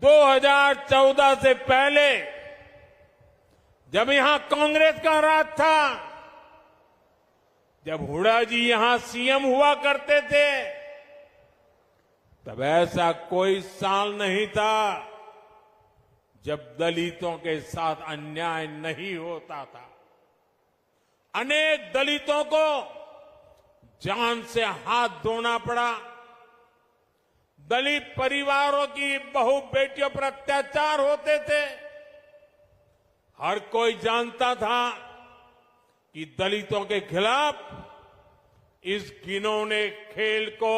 2014 से पहले जब यहां कांग्रेस का राज था, जब हुड्डा जी यहां सीएम हुआ करते थे, तब ऐसा कोई साल नहीं था जब दलितों के साथ अन्याय नहीं होता था। अनेक दलितों को जान से हाथ धोना पड़ा। दलित परिवारों की बहू बेटियों पर अत्याचार होते थे। हर कोई जानता था कि दलितों के खिलाफ इस घिनौने खेल को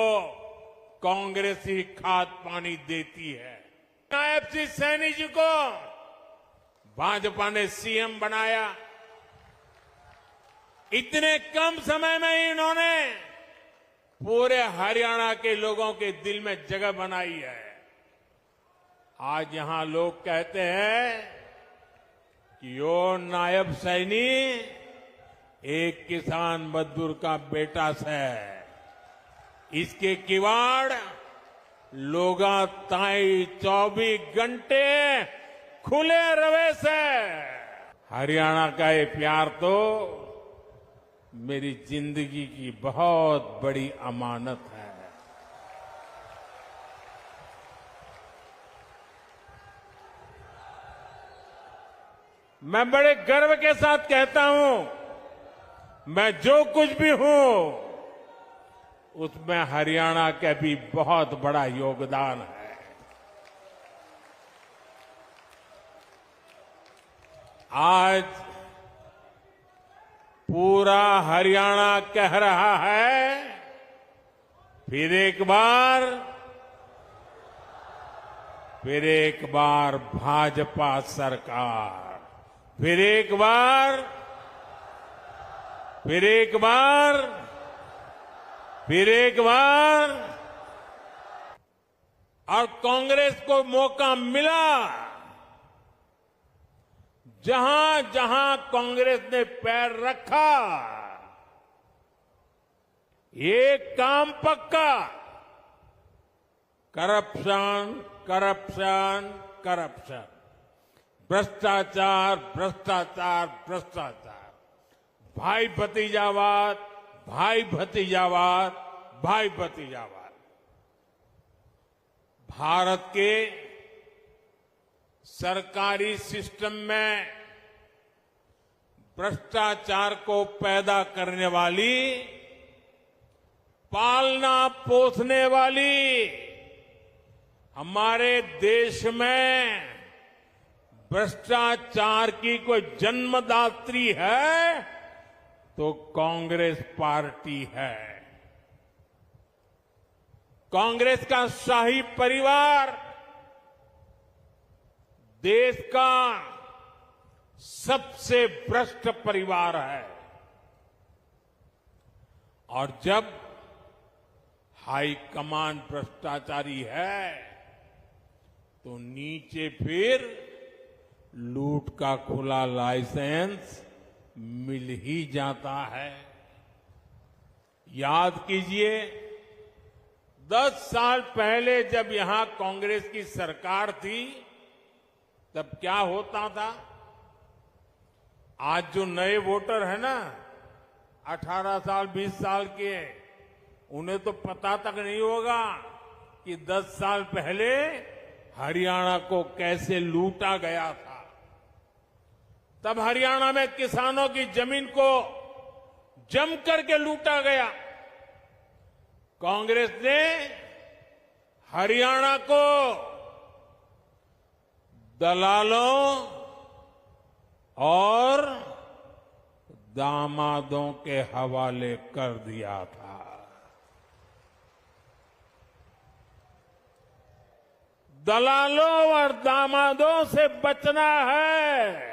कांग्रेस ही खाद पानी देती है। नायब सिंह सैनी जी को भाजपा ने सीएम बनाया। इतने कम समय में ही इन्होंने पूरे हरियाणा के लोगों के दिल में जगह बनाई है। आज यहां लोग कहते हैं कि यो नायब सैनी एक किसान मजदूर का बेटा से, इसके किवाड़ लोगा ताई 24 घंटे खुले रवे से। हरियाणा का ये प्यार तो मेरी जिंदगी की बहुत बड़ी अमानत है। मैं बड़े गर्व के साथ कहता हूं, मैं जो कुछ भी हूं उसमें हरियाणा का भी बहुत बड़ा योगदान है। आज पूरा हरियाणा कह रहा है, फिर एक बार भाजपा सरकार, फिर एक बार और कांग्रेस को मौका मिला। जहां जहां कांग्रेस ने पैर रखा, ये काम पक्का, करप्शन, भ्रष्टाचार, भाई भतीजावाद। भारत के सरकारी सिस्टम में भ्रष्टाचार को पैदा करने वाली, पालना पोसने वाली हमारे देश में भ्रष्टाचार की कोई जन्मदात्री है तो कांग्रेस पार्टी है। कांग्रेस का शाही परिवार देश का सबसे भ्रष्ट परिवार है। और जब हाईकमान भ्रष्टाचारी है तो नीचे फिर लूट का खुला लाइसेंस मिल ही जाता है। याद कीजिए, 10 साल पहले जब यहां कांग्रेस की सरकार थी, तब क्या होता था? आज जो नए वोटर है ना, 18 साल 20 साल के, उन्हें तो पता तक नहीं होगा कि 10 साल पहले हरियाणा को कैसे लूटा गया था। तब हरियाणा में किसानों की जमीन को जम करके लूटा गया। कांग्रेस ने हरियाणा को दलालों और दामादों के हवाले कर दिया था। दलालों और दामादों से बचना है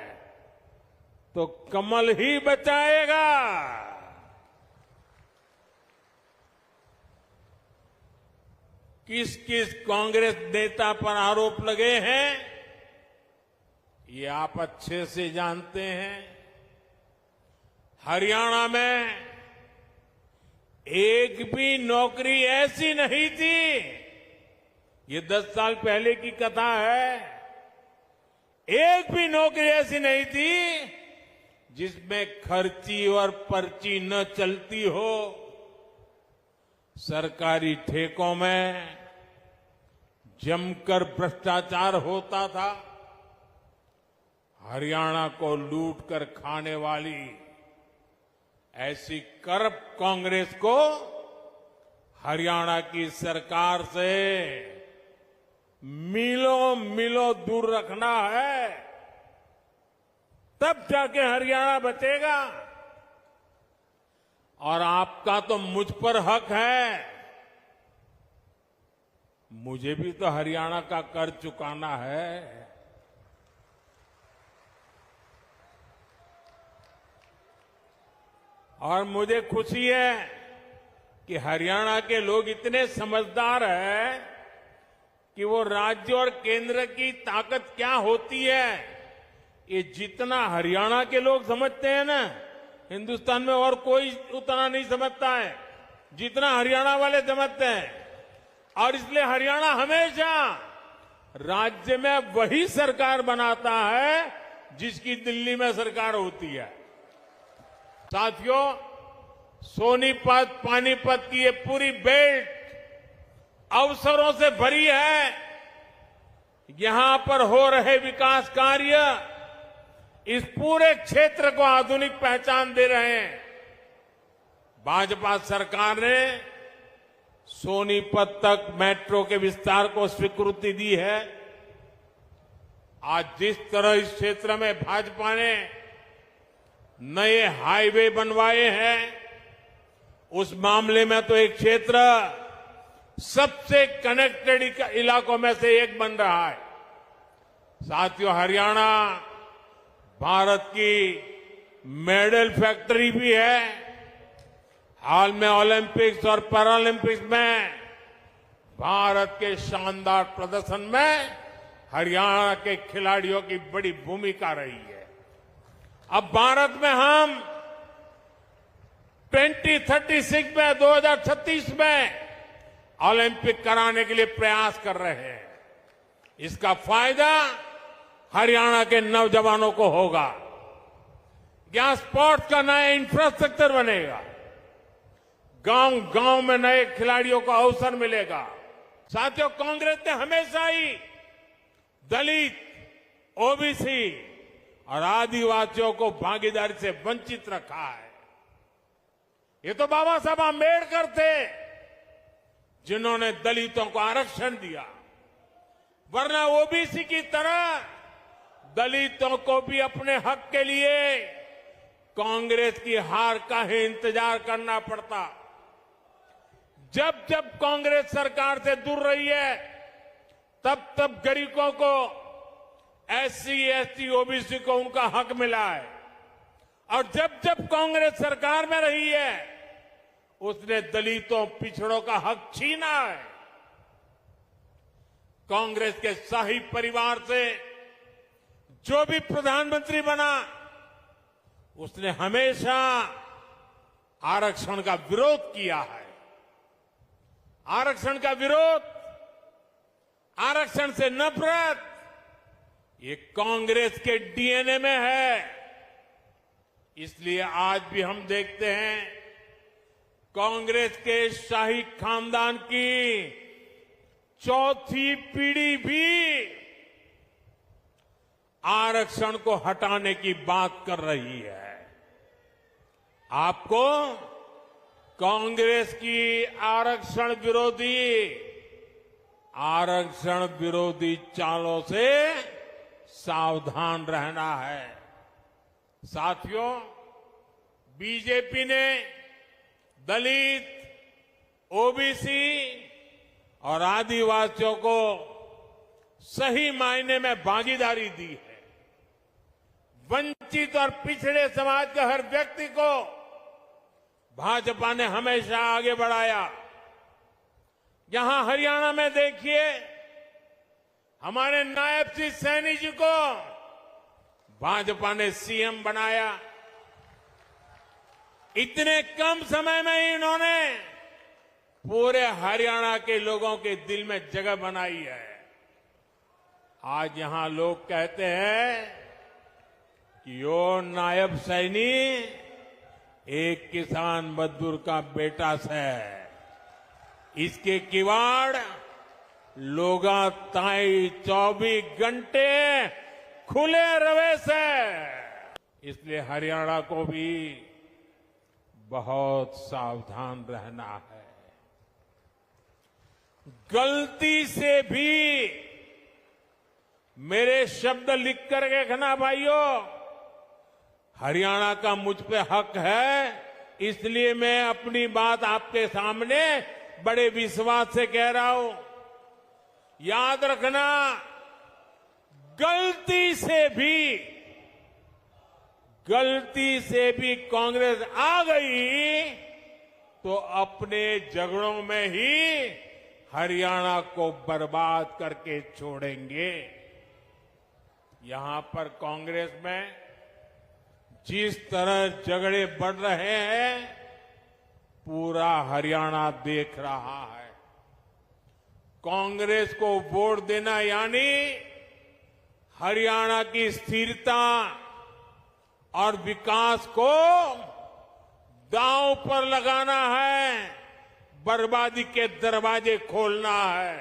तो कमल ही बचाएगा। किस किस कांग्रेस नेता पर आरोप लगे हैं, ये आप अच्छे से जानते हैं। हरियाणा में एक भी नौकरी ऐसी नहीं थी ये 10 साल पहले की कथा है। एक भी नौकरी ऐसी नहीं थी जिसमें खर्ची और पर्ची न चलती हो। सरकारी ठेकों में जमकर भ्रष्टाचार होता था। हरियाणा को लूट कर खाने वाली ऐसी करप्ट कांग्रेस को हरियाणा की सरकार से मीलों मीलों दूर रखना है, तब जाके हरियाणा बचेगा। और आपका तो मुझ पर हक है, मुझे भी तो हरियाणा का कर चुकाना है। और मुझे खुशी है कि हरियाणा के लोग इतने समझदार हैं कि वो राज्य और केंद्र की ताकत क्या होती है, ये जितना हरियाणा के लोग समझते हैं ना, हिंदुस्तान में और कोई उतना नहीं समझता है जितना हरियाणा वाले समझते हैं। और इसलिए हरियाणा हमेशा राज्य में वही सरकार बनाता है जिसकी दिल्ली में सरकार होती है। साथियों, सोनीपत पानीपत की ये पूरी बेल्ट अवसरों से भरी है। यहां पर हो रहे विकास कार्य इस पूरे क्षेत्र को आधुनिक पहचान दे रहे हैं। भाजपा सरकार ने सोनीपत तक मेट्रो के विस्तार को स्वीकृति दी है। आज जिस तरह इस क्षेत्र में भाजपा ने नए हाईवे बनवाए हैं, उस मामले में तो एक क्षेत्र सबसे कनेक्टेड इलाकों में से एक बन रहा है। साथियों, हरियाणा भारत की मेडल फैक्ट्री भी है। हाल में ओलंपिक्स और पैरालंपिक्स में भारत के शानदार प्रदर्शन में हरियाणा के खिलाड़ियों की बड़ी भूमिका रही है। अब भारत में हम 2036 में 2036 में ओलंपिक कराने के लिए प्रयास कर रहे हैं। इसका फायदा हरियाणा के नौजवानों को होगा। यहां स्पोर्ट्स का नया इंफ्रास्ट्रक्चर बनेगा, गांव गांव में नए खिलाड़ियों को अवसर मिलेगा। साथियों, कांग्रेस ने हमेशा ही दलित, ओबीसी और आदिवासियों को भागीदारी से वंचित रखा है। ये तो बाबा साहब आंबेडकर थे जिन्होंने दलितों को आरक्षण दिया, वरना ओबीसी की तरह दलितों को भी अपने हक के लिए कांग्रेस की हार का ही इंतजार करना पड़ता। जब जब कांग्रेस सरकार से दूर रही है, तब तब गरीबों को, एससी, एसटी, ओबीसी को उनका हक मिला है। और जब जब कांग्रेस सरकार में रही है, उसने दलितों, पिछड़ों का हक छीना है। कांग्रेस के शाही परिवार से जो भी प्रधानमंत्री बना, उसने हमेशा आरक्षण का विरोध किया है। आरक्षण का विरोध, आरक्षण से नफरत, ये कांग्रेस के डीएनए में है। इसलिए आज भी हम देखते हैं कांग्रेस के शाही खानदान की चौथी पीढ़ी भी आरक्षण को हटाने की बात कर रही है। आपको कांग्रेस की आरक्षण विरोधी चालों से सावधान रहना है। साथियों, बीजेपी ने दलित, ओबीसी और आदिवासियों को सही मायने में भागीदारी दी है। वंचित और पिछड़े समाज के हर व्यक्ति को भाजपा ने हमेशा आगे बढ़ाया। यहां हरियाणा में देखिए, हमारे नायब सिंह सैनी जी को भाजपा ने सीएम बनाया। इतने कम समय में ही इन्होंने पूरे हरियाणा के लोगों के दिल में जगह बनाई है। आज यहां लोग कहते हैं कि यो नायब सैनी एक किसान मजदूर का बेटा से, इसके किवाड़ लोगा ताई 24 घंटे खुले रवे से। इसलिए हरियाणा को भी बहुत सावधान रहना है। गलती से भी मेरे शब्द लिख कर रखना भाइयों, हरियाणा का मुझ पे हक है, इसलिए मैं अपनी बात आपके सामने बड़े विश्वास से कह रहा हूं। याद रखना, गलती से भी कांग्रेस आ गई तो अपने झगड़ों में ही हरियाणा को बर्बाद करके छोड़ेंगे। यहां पर कांग्रेस में जिस तरह झगड़े बढ़ रहे हैं, पूरा हरियाणा देख रहा है। कांग्रेस को वोट देना यानी हरियाणा की स्थिरता और विकास को दांव पर लगाना है, बर्बादी के दरवाजे खोलना है।